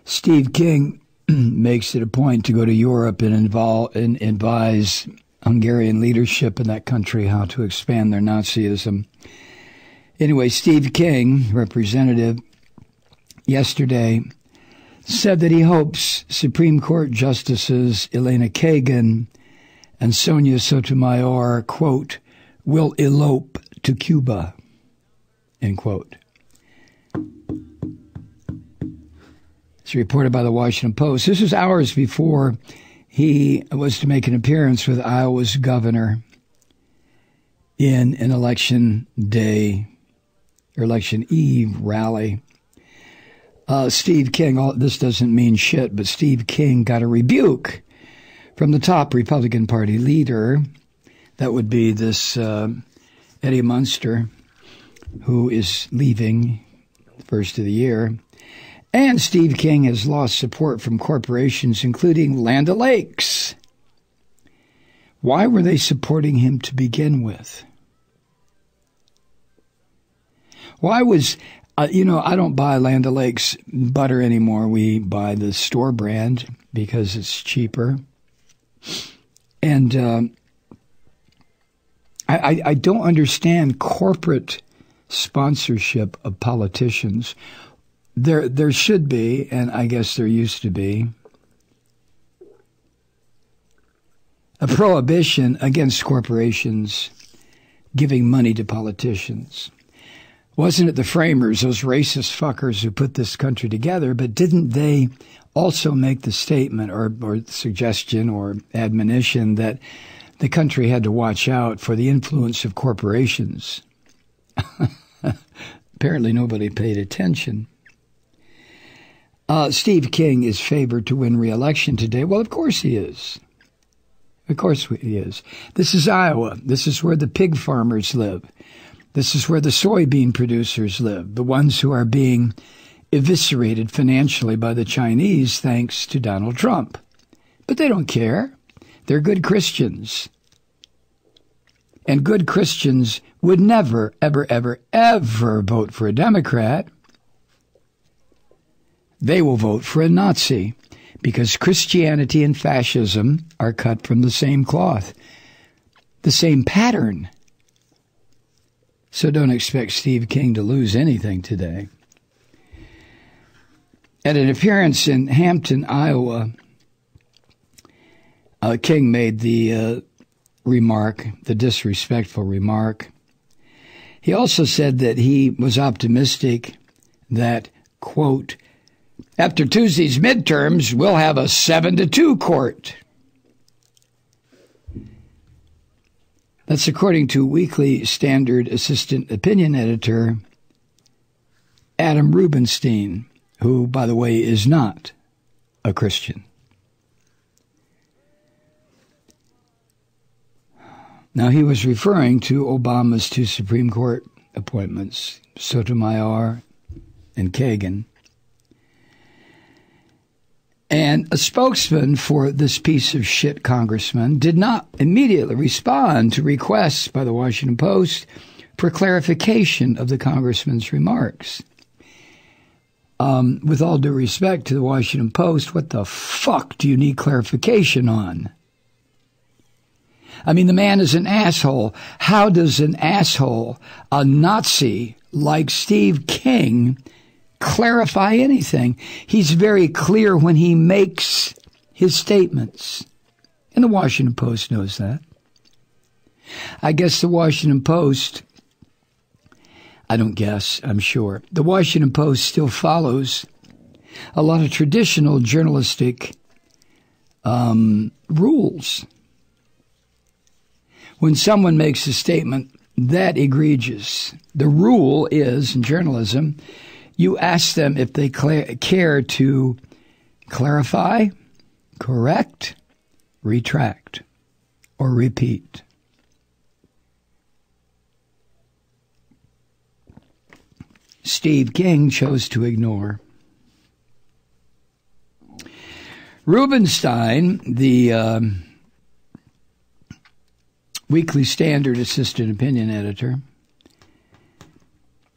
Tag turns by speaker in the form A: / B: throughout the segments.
A: Steve King makes it a point to go to Europe and advise Hungarian leadership in that country how to expand their Nazism. Anyway, Steve King, representative, yesterday said that he hopes Supreme Court Justices Elena Kagan and Sonia Sotomayor, quote, will elope to Cuba, end quote. It's reported by the Washington Post. This was hours before he was to make an appearance with Iowa's governor in an election day or election eve rally. Steve King, this doesn't mean shit, but Steve King got a rebuke from the top Republican Party leader. That would be this Eddie Munster, who is leaving the first of the year. And Steve King has lost support from corporations, including Land O'Lakes. Why were they supporting him to begin with? Why was, I don't buy Land O'Lakes butter anymore. We buy the store brand because it's cheaper. And I don't understand corporate sponsorship of politicians. There should be, and I guess there used to be, a prohibition against corporations giving money to politicians. Wasn't it the framers, those racist fuckers who put this country together, but didn't they also make the statement or suggestion or admonition that the country had to watch out for the influence of corporations? Apparently nobody paid attention. Steve King is favored to win re-election today. Well, of course he is. Of course he is. This is Iowa. This is where the pig farmers live. This is where the soybean producers live, the ones who are being eviscerated financially by the Chinese thanks to Donald Trump. But they don't care. They're good Christians. And good Christians would never, ever, ever, ever vote for a Democrat. They will vote for a Nazi because Christianity and fascism are cut from the same cloth, the same pattern. So don't expect Steve King to lose anything today. At an appearance in Hampton, Iowa, King made the remark, the disrespectful remark. He also said that he was optimistic that, quote, after Tuesday's midterms, we'll have a 7-2 court. That's according to Weekly Standard assistant opinion editor Adam Rubenstein, who, by the way, is not a Christian. Now, he was referring to Obama's two Supreme Court appointments, Sotomayor and Kagan. And a spokesman for this piece of shit congressman did not immediately respond to requests by the Washington Post for clarification of the congressman's remarks. With all due respect to the Washington Post, what the fuck do you need clarification on? I mean, the man is an asshole. How does an asshole, a Nazi like Steve King, clarify anything? He's very clear when he makes his statements. And the Washington Post knows that. I guess the Washington Post, I don't guess, I'm sure. The Washington Post still follows a lot of traditional journalistic rules. When someone makes a statement that egregious, the rule is, in journalism, you ask them if they care to clarify, correct, retract, or repeat. Steve King chose to ignore. Rubenstein, the Weekly Standard assistant opinion editor,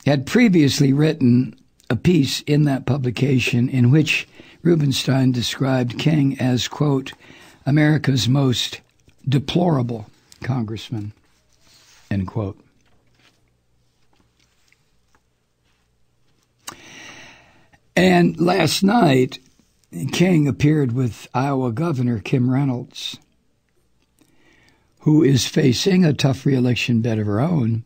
A: had previously written a piece in that publication in which Rubenstein described King as, quote, America's most deplorable congressman, end quote. And last night, King appeared with Iowa Governor Kim Reynolds, who is facing a tough re-election bid of her own.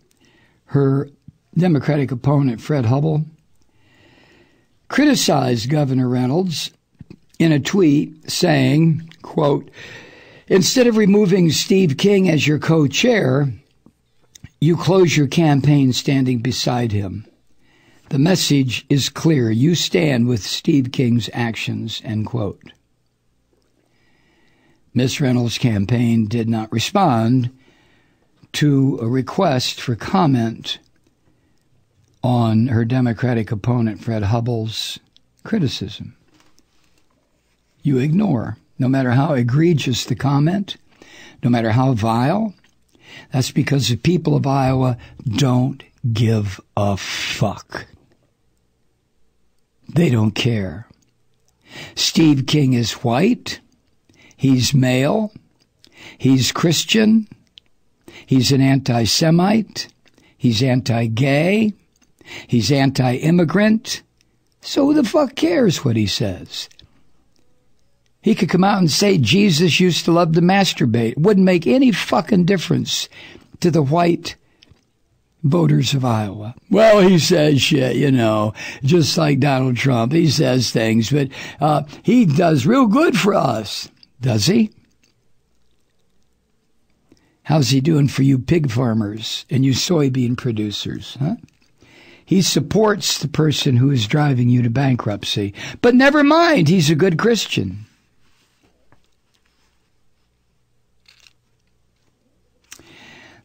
A: Her Democratic opponent, Fred Hubbell, criticized Governor Reynolds in a tweet saying, quote, instead of removing Steve King as your co-chair, you close your campaign standing beside him. The message is clear. You stand with Steve King's actions, end quote. Ms. Reynolds' campaign did not respond to a request for comment on her Democratic opponent, Fred Hubbell's criticism. You ignore, no matter how egregious the comment, no matter how vile. That's because the people of Iowa don't give a fuck. They don't care. Steve King is white. He's male. He's Christian. He's an anti-Semite. He's anti-gay. He's anti-immigrant. So who the fuck cares what he says? He could come out and say Jesus used to love to masturbate. It wouldn't make any fucking difference to the white voters of Iowa. Well, he says shit, you know, just like Donald Trump. He says things, but he does real good for us. Does he? How's he doing for you pig farmers and you soybean producers, huh? He supports the person who is driving you to bankruptcy. But never mind, he's a good Christian.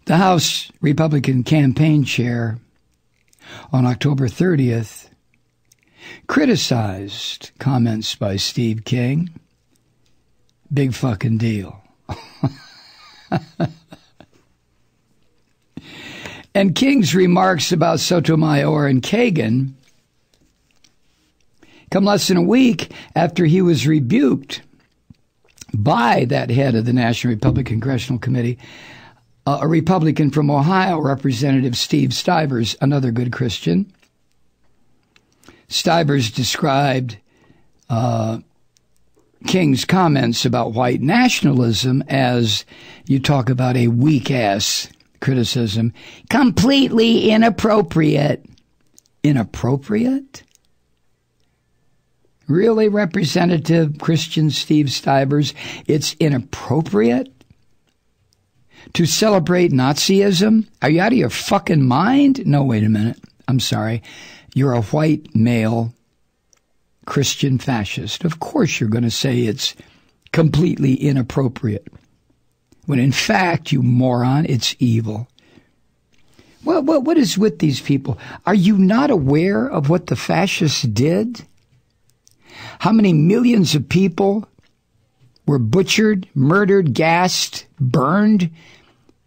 A: The House Republican campaign chair on October 30th criticized comments by Steve King. Big fucking deal. And King's remarks about Sotomayor and Kagan come less than a week after he was rebuked by that head of the National Republican Congressional Committee, a Republican from Ohio, Representative Steve Stivers, another good Christian. Stivers described King's comments about white nationalism as, you talk about a weak-ass criticism, completely inappropriate. Inappropriate? Really, Representative Christian Steve Stivers, it's inappropriate to celebrate Nazism? Are you out of your fucking mind? No, wait a minute. I'm sorry. You're a white male Christian fascist. Of course you're going to say it's completely inappropriate, when in fact, you moron, it's evil. Well, what is with these people? Are you not aware of what the fascists did? How many millions of people were butchered, murdered, gassed, burned?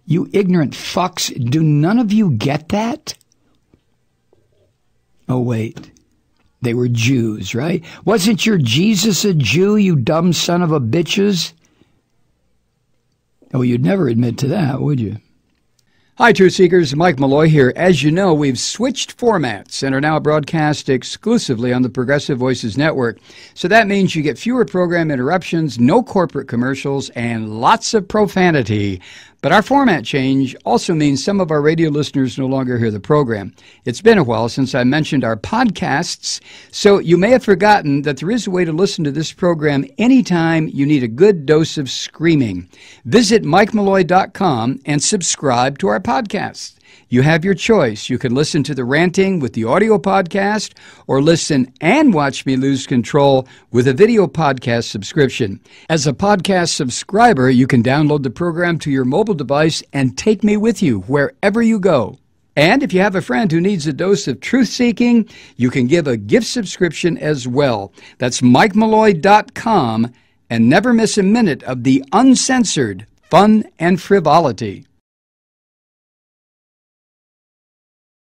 A: You ignorant fucks, do none of you get that? Oh, wait. They were Jews, right? Wasn't your Jesus a Jew, you dumb son of a bitches? Oh, you'd never admit to that, would you?
B: Hi, Truth Seekers. Mike Malloy here. As you know, we've switched formats and are now broadcast exclusively on the Progressive Voices Network. So that means you get fewer program interruptions, no corporate commercials, and lots of profanity. But our format change also means some of our radio listeners no longer hear the program. It's been a while since I mentioned our podcasts, so you may have forgotten that there is a way to listen to this program anytime you need a good dose of screaming. Visit MikeMalloy.com and subscribe to our podcast. You have your choice. You can listen to the ranting with the audio podcast or listen and watch me lose control with a video podcast subscription. As a podcast subscriber, you can download the program to your mobile device and take me with you wherever you go. And if you have a friend who needs a dose of truth-seeking, you can give a gift subscription as well. That's MikeMalloy.com, and never miss a minute of the uncensored fun and frivolity.